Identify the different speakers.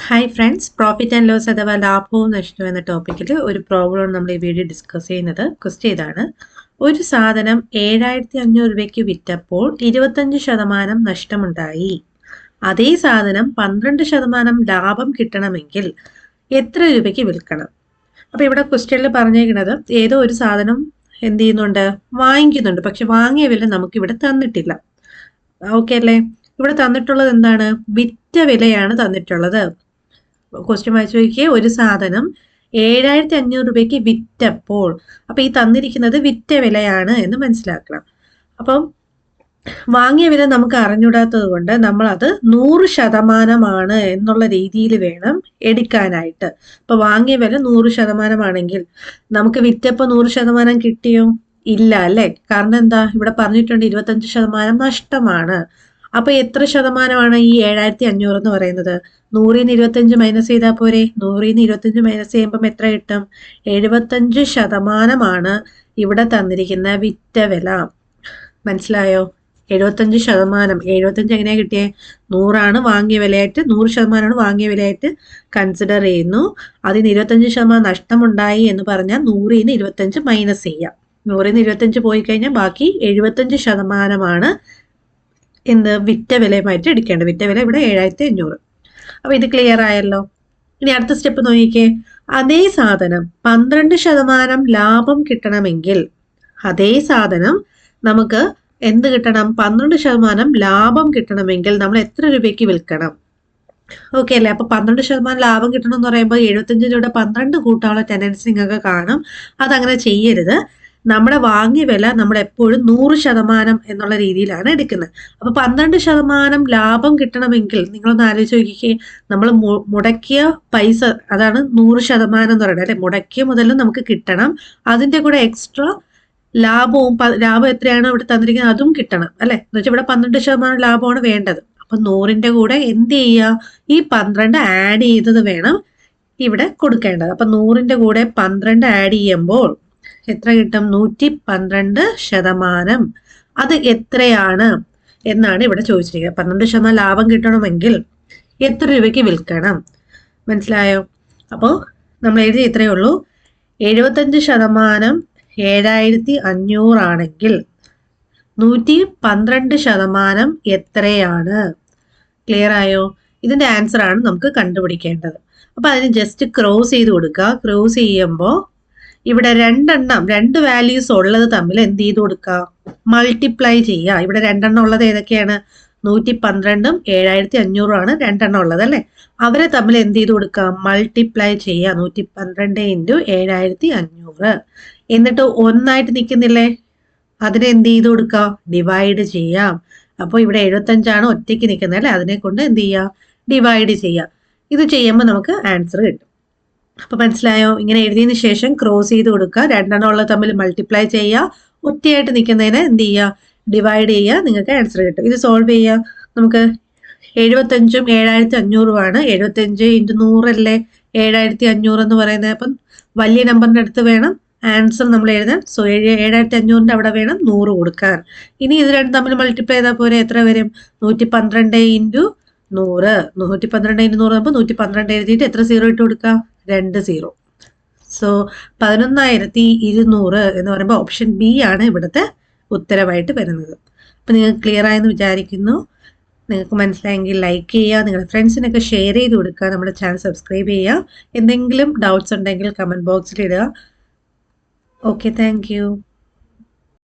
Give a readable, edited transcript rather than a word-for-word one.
Speaker 1: Hi friends, profit and loss അഥവാ ലാഭവും നഷ്ടവും എന്ന ടോപ്പിക്കിൽ ഒരു പ്രോബ്ലമാണ് നമ്മൾ ഈ വീഡിയോ ഡിസ്കസ് ചെയ്യുന്നത്. ക്വസ്റ്റ്യൻ ഇതാണ്: ഒരു സാധനം 7,500 രൂപയ്ക്ക് വിറ്റപ്പോൾ 25% നഷ്ടമുണ്ടായി. അതേ സാധനം 12% ലാഭം കിട്ടണമെങ്കിൽ എത്ര രൂപയ്ക്ക് വിൽക്കണം? അപ്പോൾ ഇവിടെ ക്വസ്റ്റ്യനിൽ പറഞ്ഞേക്കുന്നത് ഏതോ ഒരു സാധനം എന്ത് ചെയ്യുന്നുണ്ട്, വാങ്ങിക്കുന്നുണ്ട്. പക്ഷെ വാങ്ങിയ വില നമുക്ക് ഇവിടെ തന്നിട്ടില്ല. ഓക്കെ അല്ലേ? ഇവിടെ തന്നിട്ടുള്ളത് എന്താണ്? വിറ്റ വിലയാണ് തന്നിട്ടുള്ളത്. ക്വസ്റ്റ്യൻ വായിച്ചു നോക്കിയേ. ഒരു സാധനം 7,500 രൂപയ്ക്ക് വിറ്റപ്പോൾ, അപ്പൊ ഈ തന്നിരിക്കുന്നത് വിറ്റ വിലയാണ് എന്ന് മനസ്സിലാക്കണം. അപ്പം വാങ്ങിയ വില നമുക്ക് അറിഞ്ഞൂടാത്തത് കൊണ്ട് നമ്മൾ അത് 100% എന്നുള്ള രീതിയിൽ വേണം എടുക്കാനായിട്ട്. അപ്പൊ വാങ്ങിയ വില 100% ആണെങ്കിൽ നമുക്ക് വിറ്റപ്പോൾ 100% കിട്ടിയോ? ഇല്ല അല്ലെ? കാരണം എന്താ, ഇവിടെ പറഞ്ഞിട്ടുണ്ട് 25% നഷ്ടമാണ്. അപ്പൊ എത്ര ശതമാനമാണ് ഈ 7,500 എന്ന് പറയുന്നത്? 100-ന്ന് 25 മൈനസ് ചെയ്താൽ പോരെ? 100-ന്ന് 25 മൈനസ് ചെയ്യുമ്പം എത്ര കിട്ടും? 75% ഇവിടെ തന്നിരിക്കുന്ന വിറ്റ വില. മനസ്സിലായോ? 75%. 75 എങ്ങനെയാ കിട്ടിയേ? 100 വാങ്ങിയ വിലയായിട്ട്, 100% വാങ്ങിയ വിലയായിട്ട് കൺസിഡർ ചെയ്യുന്നു. അതിന് 25% നഷ്ടമുണ്ടായി എന്ന് പറഞ്ഞാൽ 100-ന്ന് 25 മൈനസ് ചെയ്യാം. 100-ന്ന് 25 പോയി കഴിഞ്ഞാൽ ബാക്കി 75% എന്ത് വിറ്റ വിലയുമായിട്ട് എടുക്കേണ്ടത്. വിറ്റ വില ഇവിടെ 7,500. അപ്പൊ ഇത് ക്ലിയർ ആയല്ലോ. ഇനി അടുത്ത സ്റ്റെപ്പ് നോക്കിക്കേ. അതേ സാധനം 12% ലാഭം കിട്ടണമെങ്കിൽ, അതേ സാധനം നമുക്ക് എന്ത് കിട്ടണം? 12% ലാഭം കിട്ടണമെങ്കിൽ നമ്മൾ എത്ര രൂപയ്ക്ക് വിൽക്കണം? ഓക്കെ അല്ലേ? അപ്പൊ 12% ലാഭം കിട്ടണം എന്ന് പറയുമ്പോൾ 75 രൂപയുടെ 12 കൂട്ടാനുള്ള ടെൻഡൻസി നിങ്ങൾക്ക് കാണും. അതങ്ങനെ ചെയ്യരുത്. നമ്മുടെ വാങ്ങിയ വില നമ്മൾ എപ്പോഴും 100% എന്നുള്ള രീതിയിലാണ് എടുക്കുന്നത്. അപ്പൊ 12% ലാഭം കിട്ടണമെങ്കിൽ നിങ്ങളൊന്ന് ആലോചിച്ച് നോക്കിക്കേ. നമ്മൾ മുടക്കിയ പൈസ, അതാണ് 100% എന്ന് പറയുന്നത് അല്ലെ? മുടക്കിയ മുതൽ നമുക്ക് കിട്ടണം. അതിന്റെ കൂടെ എക്സ്ട്രാ ലാഭവും, ലാഭം എത്രയാണ് ഇവിടെ തന്നിരിക്കുന്നത് അതും കിട്ടണം അല്ലെ? എന്ന് വെച്ചാൽ ഇവിടെ 12% ലാഭമാണ് വേണ്ടത്. അപ്പൊ 100ന്റെ കൂടെ എന്ത് ചെയ്യുക? ഈ 12 ആഡ് ചെയ്തത് വേണം ഇവിടെ കൊടുക്കേണ്ടത്. അപ്പൊ 100ന്റെ കൂടെ 12 ആഡ് ചെയ്യുമ്പോൾ എത്ര കിട്ടും? 112%. അത് എത്രയാണ് എന്നാണ് ഇവിടെ ചോദിച്ചിരിക്കുന്നത്. 12% ലാഭം കിട്ടണമെങ്കിൽ എത്ര രൂപയ്ക്ക് വിൽക്കണം? മനസ്സിലായോ? അപ്പോൾ നമ്മൾ എഴുതി ഇത്രയേ ഉള്ളൂ. 75% 7,500 ആണെങ്കിൽ 112% എത്രയാണ്? ക്ലിയർ ആയോ? ഇതിന്റെ ആൻസർ ആണ് നമുക്ക് കണ്ടുപിടിക്കേണ്ടത്. അപ്പൊ അതിന് ജസ്റ്റ് ക്രോസ് ചെയ്ത് കൊടുക്കുക. ക്രോസ് ചെയ്യുമ്പോൾ ഇവിടെ രണ്ട് വാല്യൂസ് ഉള്ളത് തമ്മിൽ എന്ത് ചെയ്ത് കൊടുക്കുക? മൾട്ടിപ്ലൈ ചെയ്യുക. ഇവിടെ 2 ഉള്ളത് ഏതൊക്കെയാണ്? 112-ഉം 7,500 ആണ് 2 ഉള്ളത് അല്ലെ? അവരെ തമ്മിൽ എന്ത് ചെയ്ത് കൊടുക്കുക? മൾട്ടിപ്ലൈ ചെയ്യുക. 112 × 7,500. എന്നിട്ട് ഒന്നായിട്ട് നിൽക്കുന്നില്ലേ? അതിനെ എന്ത് ചെയ്ത് കൊടുക്കുക? ഡിവൈഡ് ചെയ്യാം. അപ്പോൾ ഇവിടെ 75 ഒറ്റയ്ക്ക് നിൽക്കുന്നത് അല്ലെ? അതിനെ കൊണ്ട് എന്ത് ചെയ്യുക? ഡിവൈഡ് ചെയ്യുക. ഇത് ചെയ്യുമ്പോൾ നമുക്ക് ആൻസർ കിട്ടും. അപ്പൊ മനസ്സിലായോ? ഇങ്ങനെ എഴുതിയതിന് ശേഷം ക്രോസ് ചെയ്ത് കൊടുക്കുക. 2 ഉള്ളത് തമ്മിൽ മൾട്ടിപ്ലൈ ചെയ്യുക. ഒറ്റയായിട്ട് നിൽക്കുന്നതിനെ എന്ത് ചെയ്യുക? ഡിവൈഡ് ചെയ്യുക. നിങ്ങൾക്ക് ആൻസർ കിട്ടും. ഇത് സോൾവ് ചെയ്യുക. നമുക്ക് 75-ഉം 7,500 ആണ്. 75 × 100 അല്ലേ 7,500 എന്ന് പറയുന്നത്. അപ്പം വലിയ നമ്പറിന്റെ അടുത്ത് വേണം ആൻസർ നമ്മൾ എഴുതാൻ. സോ 7,500ന്റെ അവിടെ വേണം 100 കൊടുക്കാൻ. ഇനി ഇത് രണ്ടും തമ്മിൽ മൾട്ടിപ്ലൈ ചെയ്താൽ പോരെ? എത്ര വരും? 112 × 100. 112 × 100 ആകുമ്പോൾ 112 എഴുതിയിട്ട് എത്ര 0 ഇട്ട് കൊടുക്കുക? 2 0. സോ 11,200 എന്ന് പറയുമ്പോൾ ഓപ്ഷൻ ബി ആണ് ഇവിടുത്തെ ഉത്തരവായിട്ട് വരുന്നത്. അപ്പൊ നിങ്ങൾക്ക് ക്ലിയർ ആയെന്ന് വിചാരിക്കുന്നു. നിങ്ങൾക്ക് മനസ്സിലായെങ്കിൽ ലൈക്ക് ചെയ്യുക, നിങ്ങളുടെ ഫ്രണ്ട്സിനൊക്കെ ഷെയർ ചെയ്ത് കൊടുക്കുക, നമ്മുടെ ചാനൽ സബ്സ്ക്രൈബ് ചെയ്യുക. എന്തെങ്കിലും ഡൗട്ട്സ് ഉണ്ടെങ്കിൽ കമന്റ് ബോക്സിൽ ഇടുക. Okay, thank you.